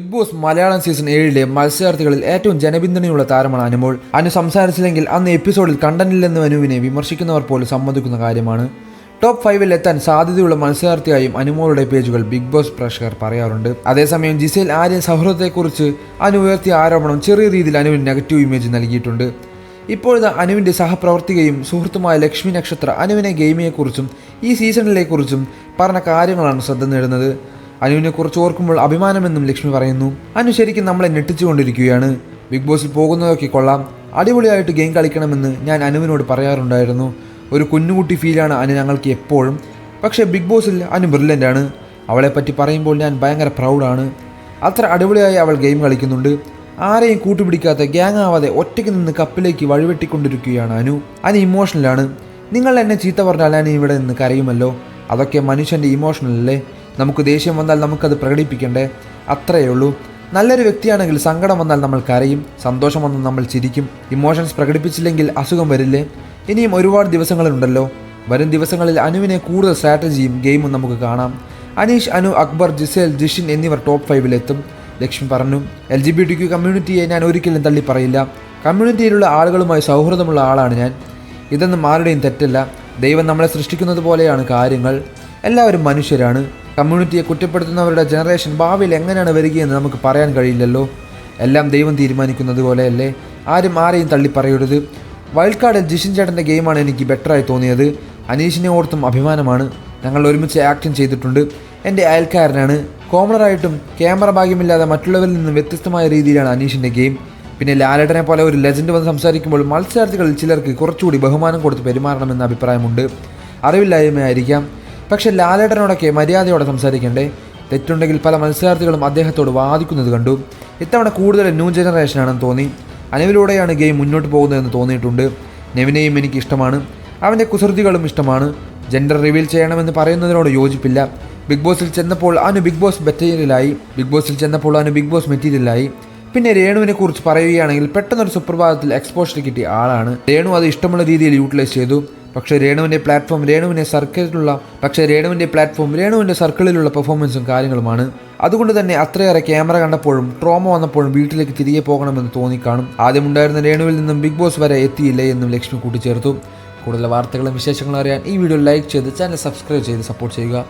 Big boss Malayalam season 7 മത്സരാർത്ഥികളിൽ ഏറ്റവും ജനപിന്തുണയുള്ള താരമാണ് അനുമോൾ. അനു സംസാരിച്ചില്ലെങ്കിൽ അന്ന് എപ്പിസോഡിൽ കണ്ടന്റില്ലെന്ന് അനുവിനെ വിമർശിക്കുന്നവർ പോലും സമ്മതിക്കുന്ന കാര്യമാണ്. ടോപ്പ് 5 എത്താൻ സാധ്യതയുള്ള മത്സരാർത്ഥിയായും അനുമോളുടെ പേജുകൾ ബിഗ് ബോസ് പ്രേക്ഷകർ പറയാറുണ്ട്. അതേസമയം ജിസേൽ ആര്യൻ സൗഹൃദത്തെക്കുറിച്ച് അനു ഉയർത്തിയ ആരോപണം ചെറിയ രീതിയിൽ അനുവിന് നെഗറ്റീവ് ഇമേജ് നൽകിയിട്ടുണ്ട്. ഇപ്പോഴത്തെ അനുവിൻ്റെ സഹപ്രവർത്തികയും സുഹൃത്തുമായ ലക്ഷ്മി നക്ഷത്ര അനുവിനെ ഗെയിമിനെക്കുറിച്ചും ഈ സീസണിലെക്കുറിച്ചും പറഞ്ഞ കാര്യങ്ങളാണ് ശ്രദ്ധ നേടുന്നത്. അനുവിനെക്കുറിച്ച് ഓർക്കുമ്പോൾ അഭിമാനമെന്നും ലക്ഷ്മി പറയുന്നു. അനു ശരിക്കും നമ്മളെ ഞെട്ടിച്ചുകൊണ്ടിരിക്കുകയാണ്. ബിഗ് ബോസിൽ പോകുന്നതൊക്കെ കൊള്ളാം, അടിപൊളിയായിട്ട് ഗെയിം കളിക്കണമെന്ന് ഞാൻ അനുവിനോട് പറയാറുണ്ടായിരുന്നു. ഒരു കുഞ്ഞുകുട്ടി ഫീലാണ് അനു ഞങ്ങൾക്ക് എപ്പോഴും. പക്ഷേ ബിഗ് ബോസിൽ അനു ബ്രില്യൻ്റാണ്. അവളെപ്പറ്റി പറയുമ്പോൾ ഞാൻ ഭയങ്കര പ്രൗഡാണ്. അത്ര അടിപൊളിയായി അവൾ ഗെയിം കളിക്കുന്നുണ്ട്. ആരെയും കൂട്ടുപിടിക്കാത്ത ഗ്യാങ് ആവാതെ ഒറ്റയ്ക്ക് നിന്ന് കപ്പിലേക്ക് വഴിവെട്ടിക്കൊണ്ടിരിക്കുകയാണ് അനു. ഇമോഷണലാണ്. നിങ്ങൾ എന്നെ ചീത്ത പറഞ്ഞാൽ ഞാൻ ഇവിടെ നിന്ന് കരയുമല്ലോ. അതൊക്കെ മനുഷ്യൻ്റെ ഇമോഷണലല്ലേ. നമുക്ക് ദേഷ്യം വന്നാൽ നമുക്കത് പ്രകടിപ്പിക്കണ്ടേ, അത്രയേ ഉള്ളൂ. നല്ലൊരു വ്യക്തിയാണെങ്കിൽ സങ്കടം വന്നാൽ നമ്മൾ കരയും, സന്തോഷം വന്നാൽ നമ്മൾ ചിരിക്കും. ഇമോഷൻസ് പ്രകടിപ്പിച്ചില്ലെങ്കിൽ അസുഖം വരില്ലേ? ഇനിയും ഒരുപാട് ദിവസങ്ങളുണ്ടല്ലോ. വരും ദിവസങ്ങളിൽ അനുവിനെ കൂടുതൽ സ്ട്രാറ്റജിയും ഗെയിമും നമുക്ക് കാണാം. അനീഷ്, അനു, അക്ബർ, ജിസേൽ, ജിഷിൻ എന്നിവർ ടോപ്പ് 5 എത്തും. ലക്ഷ്മി പറഞ്ഞു. LGBTQ കമ്മ്യൂണിറ്റിയെ ഞാൻ ഒരിക്കലും തള്ളി പറയില്ല. കമ്മ്യൂണിറ്റിയിലുള്ള ആളുകളുമായി സൗഹൃദമുള്ള ആളാണ് ഞാൻ. ഇതൊന്നും ആരുടെയും തെറ്റല്ല. ദൈവം നമ്മളെ സൃഷ്ടിക്കുന്നത് പോലെയാണ് കാര്യങ്ങൾ. എല്ലാവരും മനുഷ്യരാണ്. കമ്മ്യൂണിറ്റിയെ കുറ്റപ്പെടുത്തുന്നവരുടെ ജനറേഷൻ ഭാവിയിൽ എങ്ങനെയാണ് വരികയെന്ന് നമുക്ക് പറയാൻ കഴിയില്ലല്ലോ. എല്ലാം ദൈവം തീരുമാനിക്കുന്നത് പോലെയല്ലേ. ആരും ആരെയും തള്ളി പറയരുത്. വൈൽഡ് കാർഡിൽ ജിഷിൻ ചേട്ടൻ്റെ ഗെയിമാണ് എനിക്ക് ബെറ്ററായി തോന്നിയത്. അനീഷിനെ ഓർത്തും അഭിമാനമാണ്. ഞങ്ങൾ ഒരുമിച്ച് ആക്ഷൻ ചെയ്തിട്ടുണ്ട്. എൻ്റെ അയൽക്കാരനാണ്. കോമണറായിട്ടും ക്യാമറ ഭാഗ്യമില്ലാതെ മറ്റുള്ളവരിൽ നിന്നും വ്യത്യസ്തമായ രീതിയിലാണ് അനീഷിൻ്റെ ഗെയിം. പിന്നെ ലാലേട്ടനെ പോലെ ഒരു ലെജൻഡ് വന്ന് സംസാരിക്കുമ്പോൾ മത്സരാർത്ഥികളിൽ ചിലർക്ക് കുറച്ചുകൂടി ബഹുമാനം കൊടുത്ത് പെരുമാറണമെന്ന അഭിപ്രായമുണ്ട്. അറിവില്ലായ്മയായിരിക്കാം. പക്ഷേ ലാലേട്ടനോടൊക്കെ മര്യാദയോടെ സംസാരിക്കണ്ടേ. തെറ്റുണ്ടെങ്കിൽ പല മത്സരാർത്ഥികളും അദ്ദേഹത്തോട് വാദിക്കുന്നത് കണ്ടു. ഇത്തവണ കൂടുതൽ ന്യൂ ജനറേഷനാണെന്ന് തോന്നി. അനുവിലൂടെയാണ് ഗെയിം മുന്നോട്ട് പോകുന്നതെന്ന് തോന്നിയിട്ടുണ്ട്. നെവിനെയും എനിക്ക് ഇഷ്ടമാണ്. അവൻ്റെ കുസൃതികളും ഇഷ്ടമാണ്. ജെൻഡർ റിവീൽ ചെയ്യണമെന്ന് പറയുന്നതിനോട് യോജിപ്പില്ല. ബിഗ് ബോസിൽ ചെന്നപ്പോൾ അനു ബിഗ് ബോസ് മെറ്റീരിയലായി. പിന്നെ രേണുവിനെ കുറിച്ച് പറയുകയാണെങ്കിൽ പെട്ടെന്നൊരു സുപ്രഭാതത്തിൽ എക്സ്പോഷർ കിട്ടിയ ആളാണ്. രേണു അത് ഇഷ്ടമുള്ള രീതിയിൽ യൂട്ടിലൈസ് ചെയ്തു. പക്ഷേ രേണുവിൻ്റെ പ്ലാറ്റ്ഫോം രേണുവിൻ്റെ സർക്കിളിലുള്ള പെർഫോമൻസും കാര്യങ്ങളുമാണ്. അതുകൊണ്ട് തന്നെ അത്രയേറെ ക്യാമറ കണ്ടപ്പോഴും ട്രോമ വന്നപ്പോഴും വീട്ടിലേക്ക് തിരികെ പോകണമെന്ന് തോന്നിക്കാണും. ആദ്യമുണ്ടായിരുന്ന രേണുവിൽ നിന്നും ബിഗ് ബോസ് വരെ എത്തിയില്ലേ എന്നും ലക്ഷ്മി കൂട്ടിച്ചേർത്തു. കൂടുതൽ വാർത്തകളും വിശേഷങ്ങളും അറിയാൻ ഈ വീഡിയോ ലൈക്ക് ചെയ്ത് ചാനൽ സബ്സ്ക്രൈബ് ചെയ്ത് സപ്പോർട്ട് ചെയ്യുക.